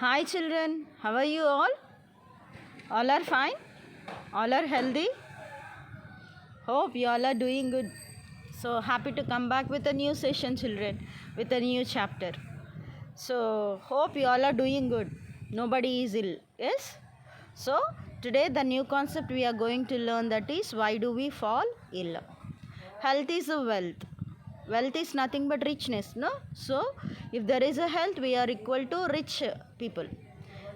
Hi children, how are you all? All are fine? All are healthy? Hope you all are doing good. So happy to come back with a new session children, with a new chapter. So hope you all are doing good. Nobody is ill. Yes? So today the new concept we are going to learn, that is, why do we fall ill? Health is a wealth. Wealth is nothing but richness, no? So if there is a health, we are equal to rich people.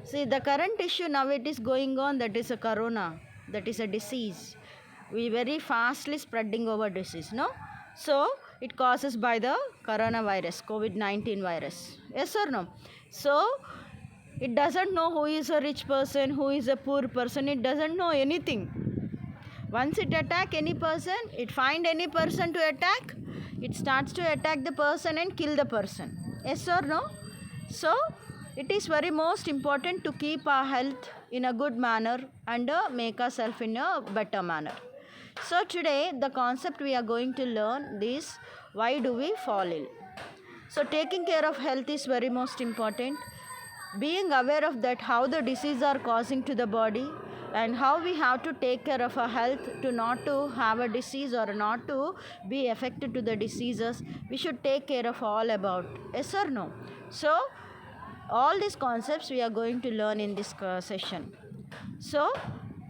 See, the current issue now it is going on, that is a corona, that is a disease. We very fastly spreading over disease, no? So it causes by the coronavirus, COVID-19 virus. Yes or no? So it doesn't know who is a rich person, who is a poor person. It doesn't know anything. Once it attack any person, it find any person to attack, it starts to attack the person and kill the person. Yes or no? So it is very most important to keep our health in a good manner and make ourselves in a better manner. So today the concept we are going to learn is, why do we fall ill? So taking care of health is very most important. Being aware of that, how the disease are causing to the body, and how we have to take care of our health to not to have a disease or not to be affected to the diseases, we should take care of all about. Yes or no? So all these concepts we are going to learn in this session. So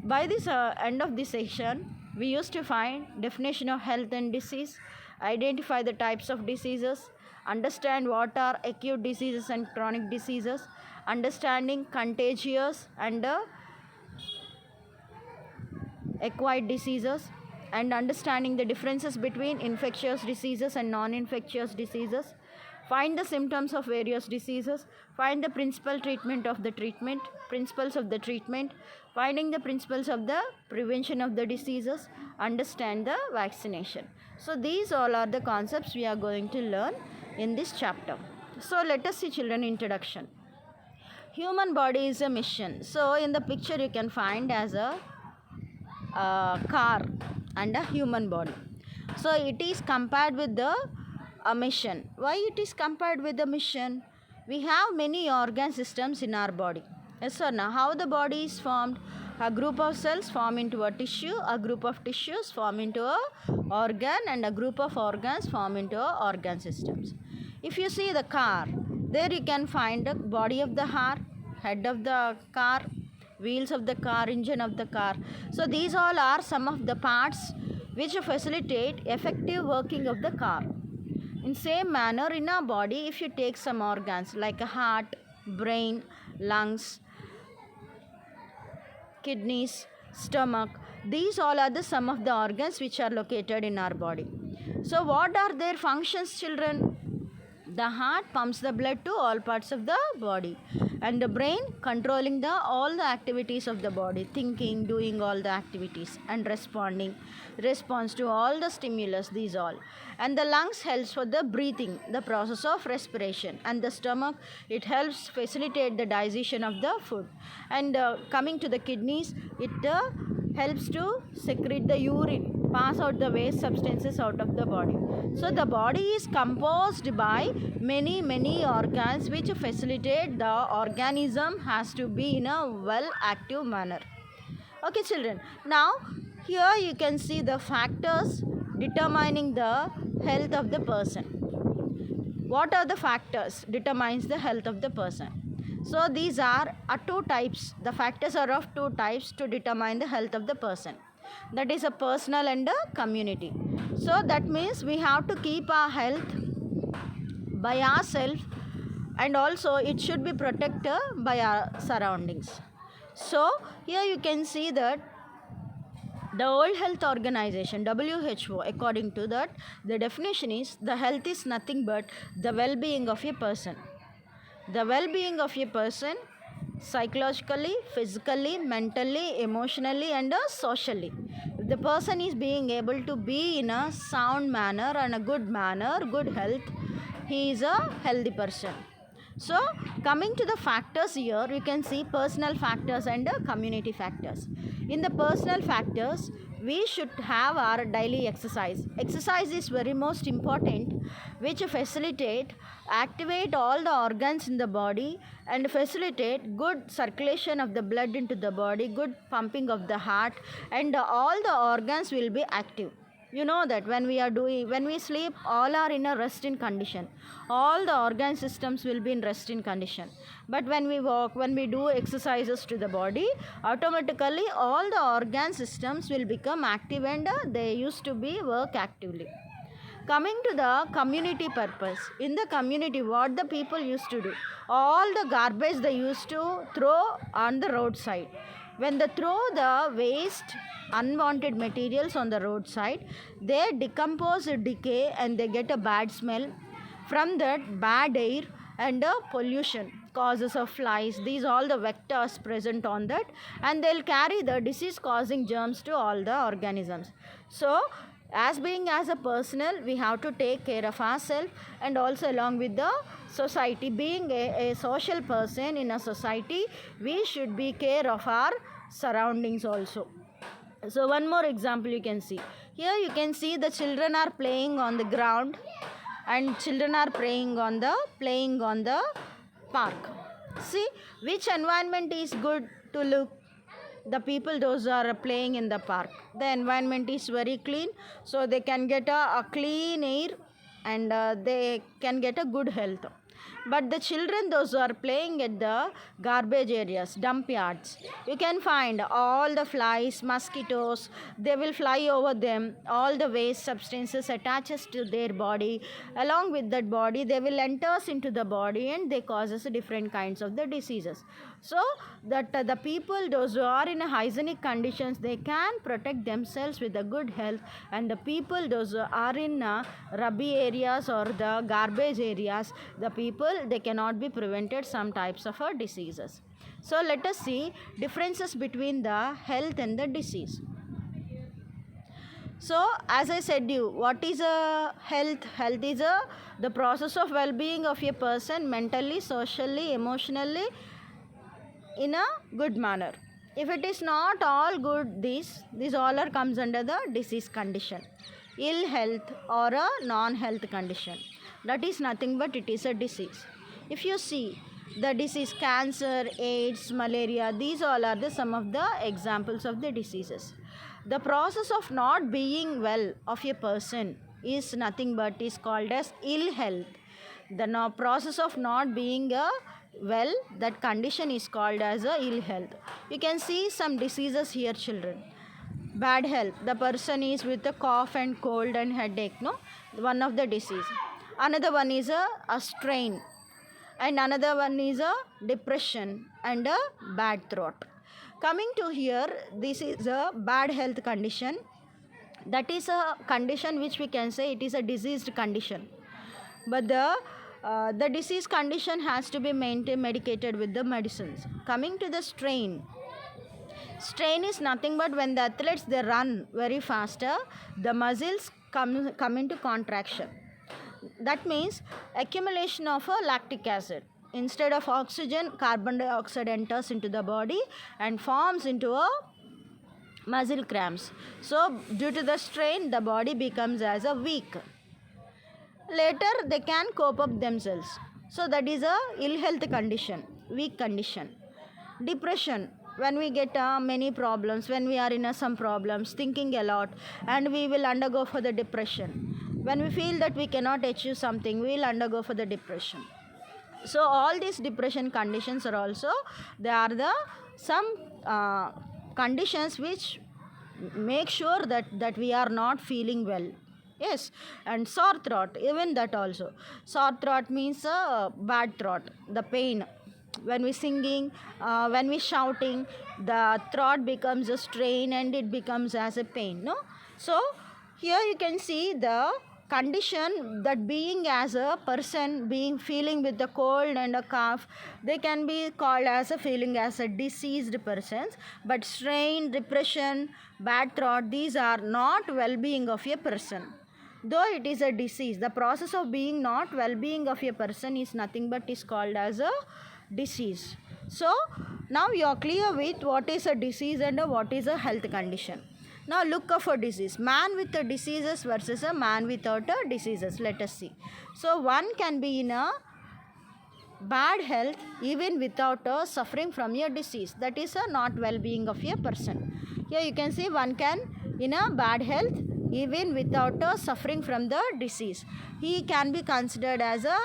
by this end of this section, we used to find definition of health and disease, identify the types of diseases, understand what are acute diseases and chronic diseases, understanding contagious and acquired diseases, and understanding the differences between infectious diseases and non-infectious diseases, find the symptoms of various diseases, find the principles of the treatment, finding the principles of the prevention of the diseases, understand the vaccination. So these all are the concepts we are going to learn in this chapter. So let us see children introduction. Human body is a mission. So in the picture you can find as a car and a human body. So it is compared with a mission. Why it is compared with the mission? We have many organ systems in our body. Yes or no? How the body is formed? A group of cells form into a tissue, a group of tissues form into a organ, and a group of organs form into a organ systems. If you see the car, there you can find the body of the car, head of the car, wheels of the car, engine of the car. So these all are some of the parts which facilitate effective working of the car. In same manner, in our body, if you take some organs like a heart, brain, lungs, kidneys, stomach, these all are the some of the organs which are located in our body. So what are their functions, children? The heart pumps the blood to all parts of the body, and the brain controlling all the activities of the body, thinking, doing all the activities, and response to all the stimulus, these all. And the lungs helps for the breathing, the process of respiration, and the stomach, it helps facilitate the digestion of the food. And coming to the kidneys, it helps to secrete the urine, pass out the waste substances out of the body. So the body is composed by many organs which facilitate the organism has to be in a well active manner. Okay children, now here you can see the factors determining the health of the person. What are the factors determines the health of the person? So these are two types. The factors are of two types to determine the health of the person. That is a personal and a community. So that means we have to keep our health by ourselves, and also it should be protected by our surroundings. So here you can see that the World Health Organization, WHO, according to that, the definition is, the health is nothing but the well-being of a person. The well-being of a person psychologically, physically, mentally, emotionally, and socially. If the person is being able to be in a sound manner and a good manner, good health, he is a healthy person. So coming to the factors here, you can see personal factors and community factors. In the personal factors, we should have our daily exercise. Exercise is very most important, which facilitate, activate all the organs in the body and facilitate good circulation of the blood into the body, good pumping of the heart, and all the organs will be active. You know that when we sleep, all are in a resting condition. All the organ systems will be in resting condition. But when we walk, when we do exercises to the body, automatically all the organ systems will become active, and they used to be work actively. Coming to the community purpose, in the community, what the people used to do, all the garbage they used to throw on the roadside. When they throw the waste, unwanted materials on the roadside, they decompose, decay, and they get a bad smell. From that, bad air and pollution causes of flies. These all the vectors present on that, and they'll carry the disease causing germs to all the organisms. So as being as a personal, we have to take care of ourselves, and also along with the society. Being a social person in a society, we should be care of our surroundings also. So one more example you can see. Here you can see the children are playing on the ground, and children are playing on the park. See which environment is good to look. The people those are playing in the park, the environment is very clean, so they can get a clean air, and they can get a good health. But the children those who are playing at the garbage areas, dump yards, you can find all the flies, mosquitoes, they will fly over them. All the waste substances attaches to their body. Along with that body, they will enters into the body, and they causes different kinds of the diseases. So that the people those who are in a hygienic conditions, they can protect themselves with a good health, and the people those who are in rubby areas or the garbage areas, the people they cannot be prevented some types of diseases. So let us see differences between the health and the disease. So as I said you, what is a health? Health is the process of well-being of a person mentally, socially, emotionally, in a good manner. If it is not all good, this all are comes under the disease condition, ill health or a non-health condition. That is nothing but it is a disease. If you see the disease, cancer, AIDS, malaria, these all are the some of the examples of the diseases. The process of not being well of a person is nothing but is called as ill health. The process of not being well, that condition is called as a ill health. You can see some diseases here, children. Bad health, the person is with a cough and cold and headache, no, one of the disease. Another one is a strain, and another one is a depression and a bad throat. Coming to here, this is a bad health condition. That is a condition which we can say it is a diseased condition, but the disease condition has to be medicated with the medicines. Coming to the strain, strain is nothing but when the athletes they run very faster, the muscles come into contraction. That means accumulation of a lactic acid. Instead of oxygen, carbon dioxide enters into the body and forms into a muscle cramps. So due to the strain, the body becomes as a weak. Later they can cope up themselves. So that is a ill health condition, weak condition. Depression, when we get many problems, when we are in some problems, thinking a lot, and we will undergo for the depression. When we feel that we cannot achieve something, we will undergo for the depression. So all these depression conditions are also, they are the some conditions which make sure that we are not feeling well. Yes, and sore throat, even that also. Sore throat means bad throat, the pain. When we singing, when we shouting, the throat becomes a strain and it becomes as a pain, no? So here you can see the condition that being as a person, being feeling with the cold and a cough, they can be called as a feeling as a diseased persons. But strain, depression, bad throat, these are not well-being of a person. Though it is a disease, the process of being not well-being of a person is nothing but is called as a disease. So now you are clear with what is a disease and what is a health condition. Now look up for disease. Man with the diseases versus a man without a diseases. Let us see. So one can be in a bad health even without suffering from a disease. That is a not well-being of a person. Here you can see one can in a bad health even without suffering from the disease. He can be considered as a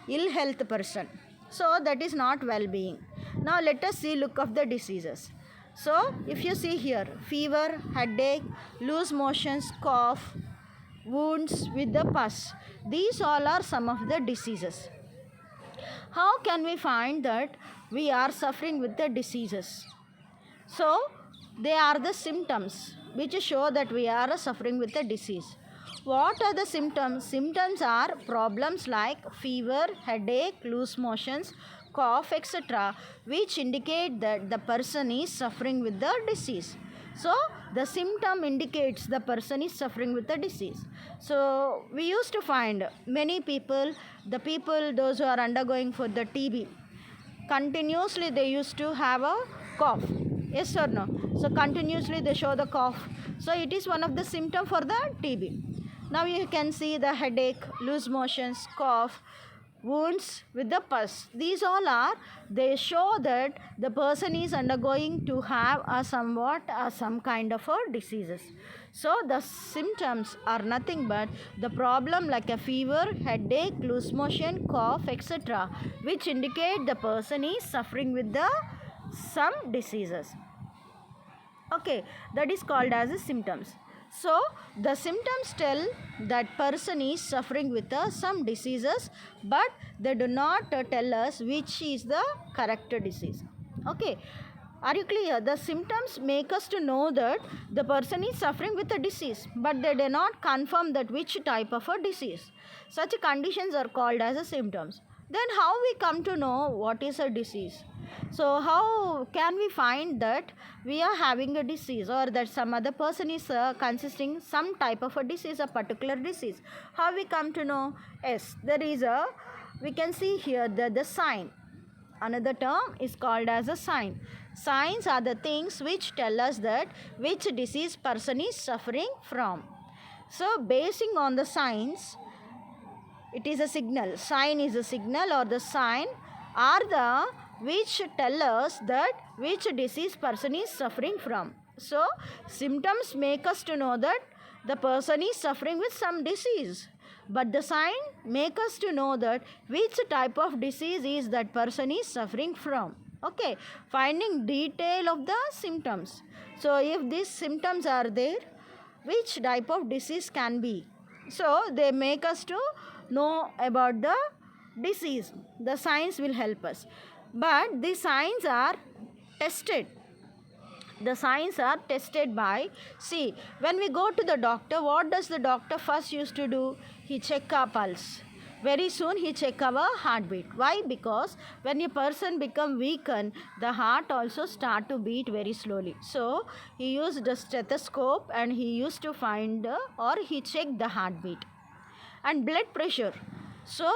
ill health person. So that is not well-being. Now let us see look of the diseases. So if you see here, fever, headache, loose motions, cough, wounds with the pus. These all are some of the diseases. How can we find that we are suffering with the diseases? So they are the symptoms which show that we are suffering with the disease. What are the symptoms? Symptoms are problems like fever, headache, loose motions, cough, etc., which indicate that the person is suffering with the disease. So the symptom indicates the person is suffering with the disease. So we used to find many people, those who are undergoing for the TB, continuously they used to have a cough. Yes or no? So continuously they show the cough. So it is one of the symptom for the TB. Now you can see the headache, loose motions, cough, wounds with the pus. These all are, they show that the person is undergoing to have a somewhat some kind of a diseases. So the symptoms are nothing but the problem like a fever, headache, loose motion, cough, etc., which indicate the person is suffering with the some diseases. Okay, that is called as the symptoms. So the symptoms tell that person is suffering with some diseases, but they do not tell us which is the correct disease. Okay, are you clear? The symptoms make us to know that the person is suffering with a disease, but they do not confirm that which type of a disease. Such conditions are called as a symptoms. Then how we come to know what is a disease? So how can we find that we are having a disease or that some other person is consisting some type of a disease, a particular disease? How we come to know? Yes, there is a, we can see here the sign. Another term is called as a sign. Signs are the things which tell us that which disease person is suffering from. So basing on the signs, it is a signal. Sign is a signal or the sign are the which tell us that which disease person is suffering from. So symptoms make us to know that the person is suffering with some disease, but the sign make us to know that which type of disease is that person is suffering from. Okay, finding detail of the symptoms. So if these symptoms are there, which type of disease can be? So they make us to know about the disease. The signs will help us. But the signs are tested. The signs are tested by, see, when we go to the doctor, what does the doctor first used to do? He check our pulse. Very soon he check our heartbeat. Why? Because when a person become weakened, the heart also start to beat very slowly. So he used the stethoscope and he used to find or he checked the heartbeat. And blood pressure. So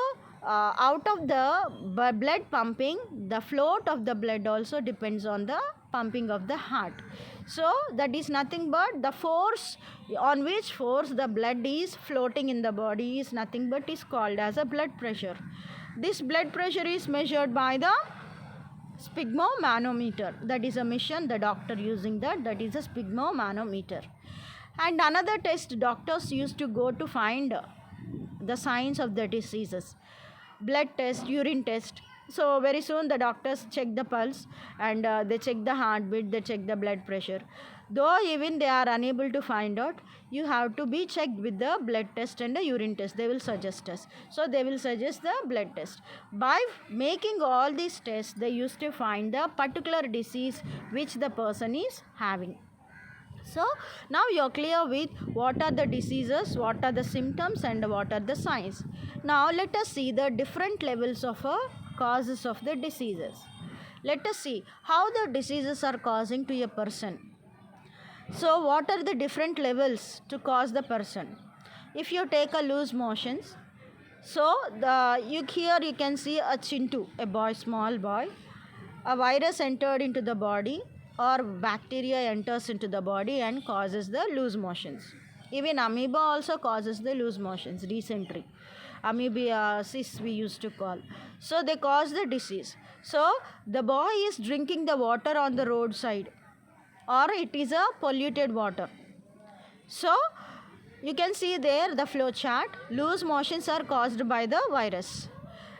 out of the blood pumping, the float of the blood also depends on the pumping of the heart. So that is nothing but the force, on which force the blood is floating in the body is nothing but is called as a blood pressure. This blood pressure is measured by the sphygmomanometer. That is a machine, the doctor using that is a sphygmomanometer. And another test doctors used to go to find the signs of the diseases. Blood test, urine test. So very soon the doctors check the pulse and they check the heartbeat, they check the blood pressure. Though even they are unable to find out, you have to be checked with the blood test and the urine test. They will suggest us. So they will suggest the blood test. By making all these tests, they used to find the particular disease which the person is having. So now you are clear with what are the diseases, what are the symptoms and what are the signs. Now let us see the different levels of causes of the diseases. Let us see how the diseases are causing to a person. So what are the different levels to cause the person? If you take a loose motions, so here you can see a Chintu, a boy, small boy. A virus entered into the body or bacteria enters into the body and causes the loose motions. Even amoeba also causes the loose motions, dysentery. Amoebiasis we used to call. So they cause the disease. So the boy is drinking the water on the roadside, or it is a polluted water. So you can see there the flow chart. Loose motions are caused by the virus.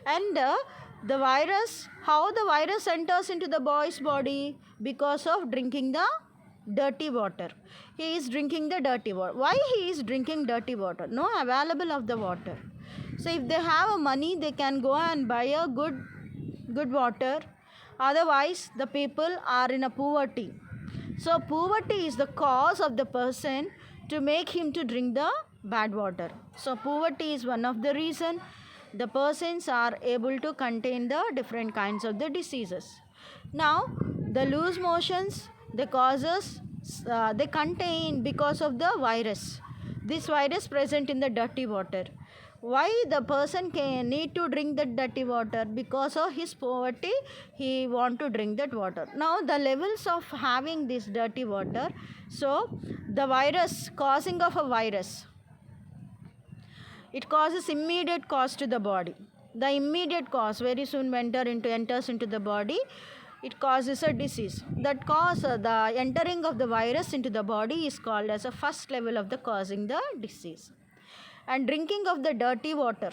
And the virus, how the virus enters into the boy's body? Because of drinking the dirty water. He is drinking the dirty water. Why he is drinking dirty water? No available of the water. So if they have money, they can go and buy a good water. Otherwise, the people are in a poverty. So poverty is the cause of the person to make him to drink the bad water. So poverty is one of the reason the persons are able to contain the different kinds of the diseases. Now the loose motions, the causes they contain because of the virus. This virus present in the dirty water. Why the person can need to drink that dirty water? Because of his poverty, he want to drink that water. Now the levels of having this dirty water, so the virus, causing of a virus, it causes immediate cause to the body. The immediate cause very soon enters into the body, it causes a disease. That cause, the entering of the virus into the body is called as a first level of the causing the disease. And drinking of the dirty water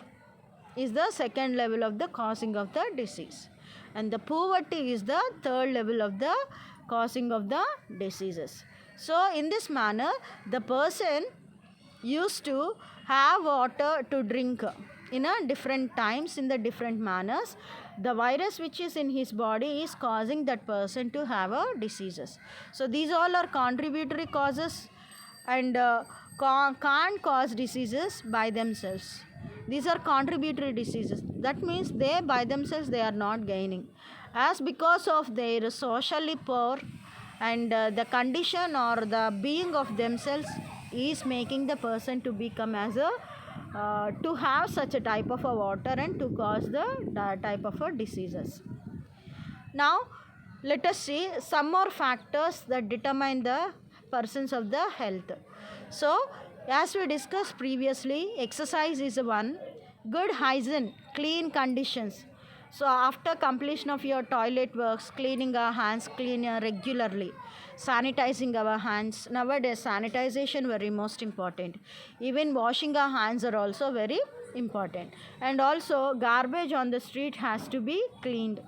is the second level of the causing of the disease. And the poverty is the third level of the causing of the diseases. So in this manner, the person used to have water to drink in a different times, in the different manners. The virus which is in his body is causing that person to have a diseases. So these all are contributory causes, and can't cause diseases by themselves. These are contributory diseases. That means they by themselves they are not gaining. As because of their socially poor and the condition or the being of themselves is making the person to become as a to have such a type of a water and to cause the type of a diseases. Now let us see some more factors that determine the persons of the health. So as we discussed previously, exercise is one, good hygiene, clean conditions. So after completion of your toilet works, cleaning our hands regularly, sanitizing our hands. Nowadays sanitization very most important. Even washing our hands are also very important. And also garbage on the street has to be cleaned.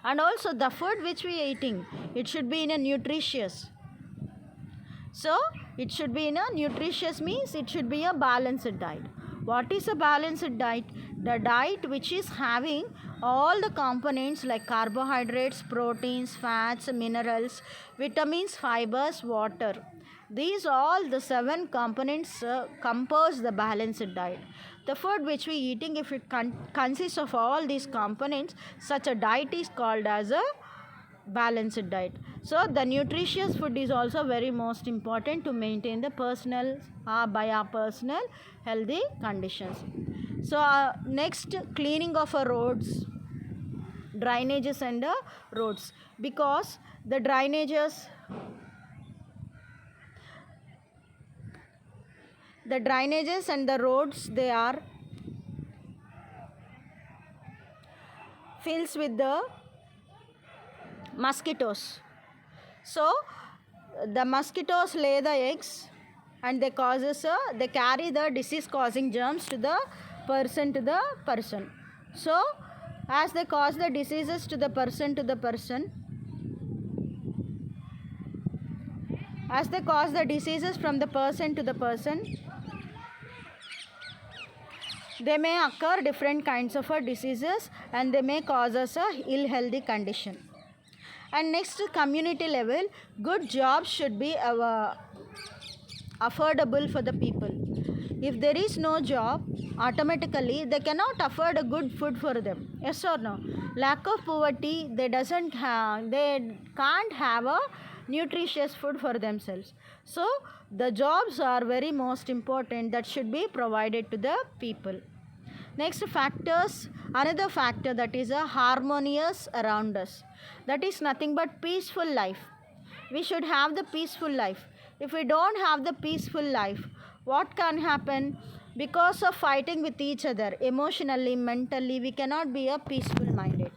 And also the food which we are eating, it should be in a nutritious. So it should be in a nutritious means it should be a balanced diet. What is a balanced diet? The diet which is having all the components like carbohydrates, proteins, fats, minerals, vitamins, fibers, water. These all the 7 components compose the balanced diet. The food which we eating, if it consists of all these components, such a diet is called as a balanced diet. So the nutritious food is also very most important to maintain the personal by our personal healthy conditions. So next, cleaning of our roads, drainages and roads, because the drainages and the roads, they are fills with the mosquitoes. So the mosquitoes lay the eggs and they carry the disease causing germs to the person. So as they cause the diseases to the person, as they cause the diseases from the person to the person, they may occur different kinds of diseases and they may cause us a ill healthy condition. And next, community level, good jobs should be affordable for the people. If there is no job, automatically they cannot afford a good food for them. Yes or no? Lack of poverty, they can't have a nutritious food for themselves. So the jobs are very most important that should be provided to the people. Next factors, another factor that is a harmonious around us. That is nothing but peaceful life. We should have the peaceful life. If we don't have the peaceful life, what can happen? Because of fighting with each other, emotionally, mentally, we cannot be a peaceful minded.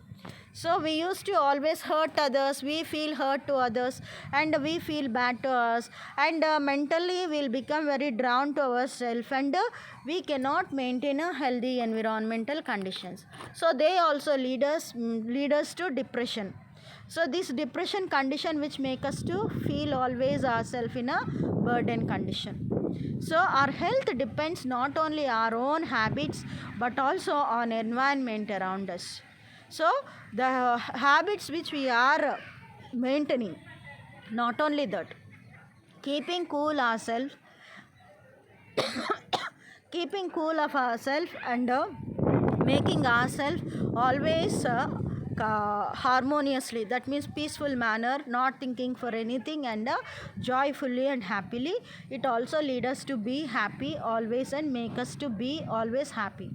So we used to always hurt others, we feel hurt to others, and we feel bad to us, and mentally we'll become very drawn to ourselves, and we cannot maintain a healthy environmental conditions. So they also lead us to depression. So this depression condition which make us to feel always ourselves in a burden condition. So our health depends not only our own habits but also on environment around us. So the habits which we are maintaining, not only that, keeping cool ourselves, keeping cool of ourselves, and making ourselves always harmoniously, that means peaceful manner, not thinking for anything, and joyfully and happily, it also lead us to be happy always and make us to be always happy.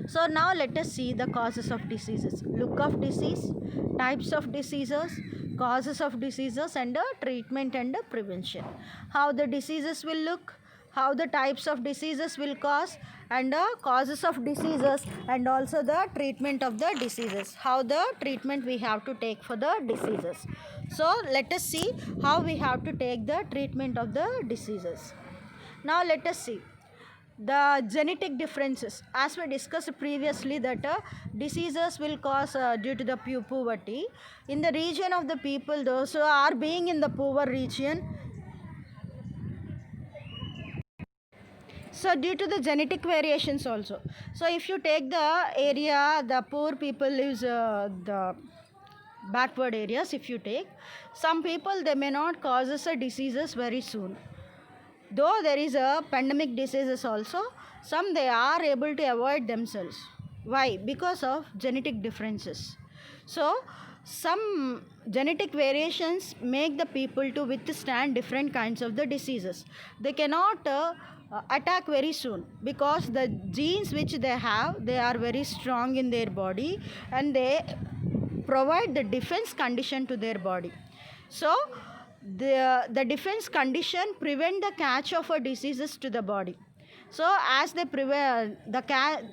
So now let us see the causes of diseases. Look of disease, types of diseases, causes of diseases, and treatment and prevention. How the diseases will look, how the types of diseases will cause, and causes of diseases, and also the treatment of the diseases. How the treatment we have to take for the diseases. So let us see how we have to take the treatment of the diseases. Now let us see the genetic differences. As we discussed previously that diseases will cause due to the poverty in the region of the people, those who are being in the poor region. So due to the genetic variations also, so if you take the area the poor people lives the backward areas, if you take some people, they may not causes a diseases very soon. Though there is a pandemic diseases also, some they are able to avoid themselves. Why? Because of genetic differences. So some genetic variations make the people to withstand different kinds of the diseases. They cannot attack very soon because the genes which they have, they are very strong in their body, and they provide the defense condition to their body. So the defense condition prevent the catch of a diseases to the body. So as they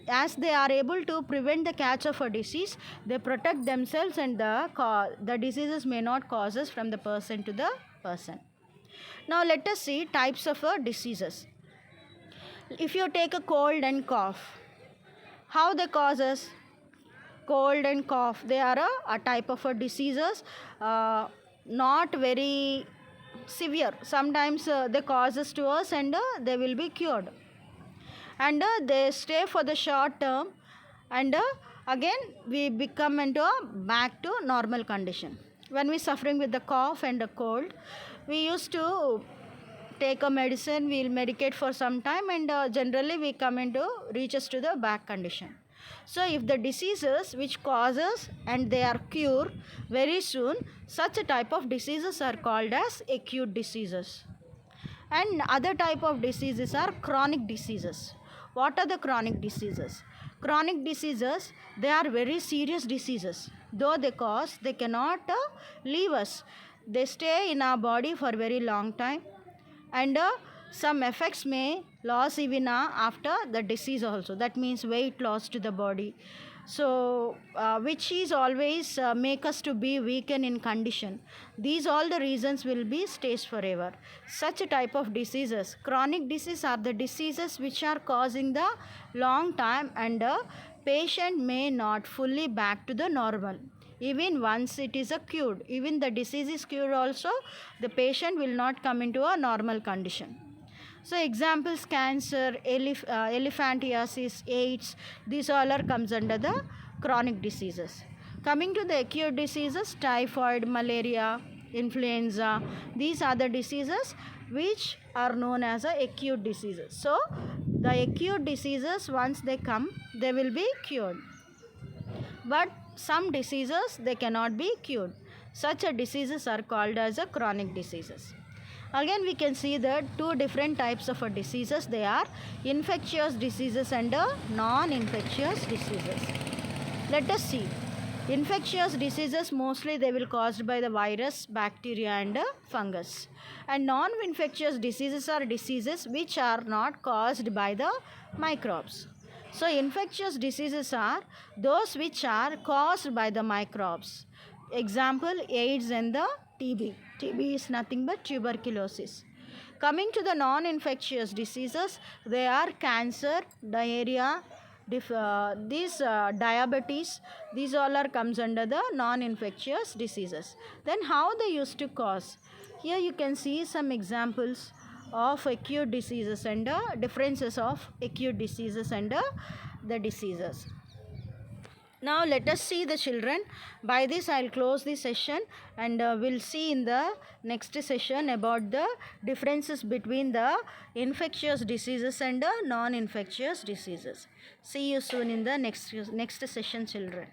as they are able to prevent the catch of a disease, they protect themselves, and the diseases may not causes from the person to the person. Now let us see types of diseases. If you take a cold and cough, how they causes? Cold and cough, they are a type of a diseases, not very severe. Sometimes they causes to us, and they will be cured, and they stay for the short term, and again we become into a back to normal condition. When we suffering with the cough and the cold, we used to take a medicine, we'll medicate for some time, and generally we come into reaches to the back condition. So if the diseases which causes and they are cured very soon, such a type of diseases are called as acute diseases. And other type of diseases are chronic diseases. What are the chronic diseases? Chronic diseases, they are very serious diseases. Though they cause, they cannot leave us. They stay in our body for very long time, and some effects may loss even after the disease also. That means weight loss to the body. So which is always make us to be weakened in condition. These all the reasons will be stays forever. Such a type of diseases, chronic disease, are the diseases which are causing the long time, and patient may not fully back to the normal. Even once it is cured, even the disease is cured also, the patient will not come into a normal condition. So examples: cancer, elephantiasis, AIDS, these all are comes under the chronic diseases. Coming to the acute diseases, typhoid, malaria, influenza, these are the diseases which are known as acute diseases. So the acute diseases, once they come, they will be cured. But some diseases, they cannot be cured. Such a diseases are called as a chronic diseases. Again, we can see that two different types of diseases. They are infectious diseases and non-infectious diseases. Let us see. Infectious diseases, mostly they will caused by the virus, bacteria and fungus. And non-infectious diseases are diseases which are not caused by the microbes. So infectious diseases are those which are caused by the microbes. Example, AIDS and the TB. TB is nothing but tuberculosis. Coming to the non-infectious diseases, they are cancer, diarrhea, diabetes. These all are comes under the non-infectious diseases. Then how they used to cause? Here you can see some examples of acute diseases and differences of acute diseases and the diseases. Now let us see the children. By this I will close the session, and we'll see in the next session about the differences between the infectious diseases and non-infectious diseases. See you soon in the next session, children.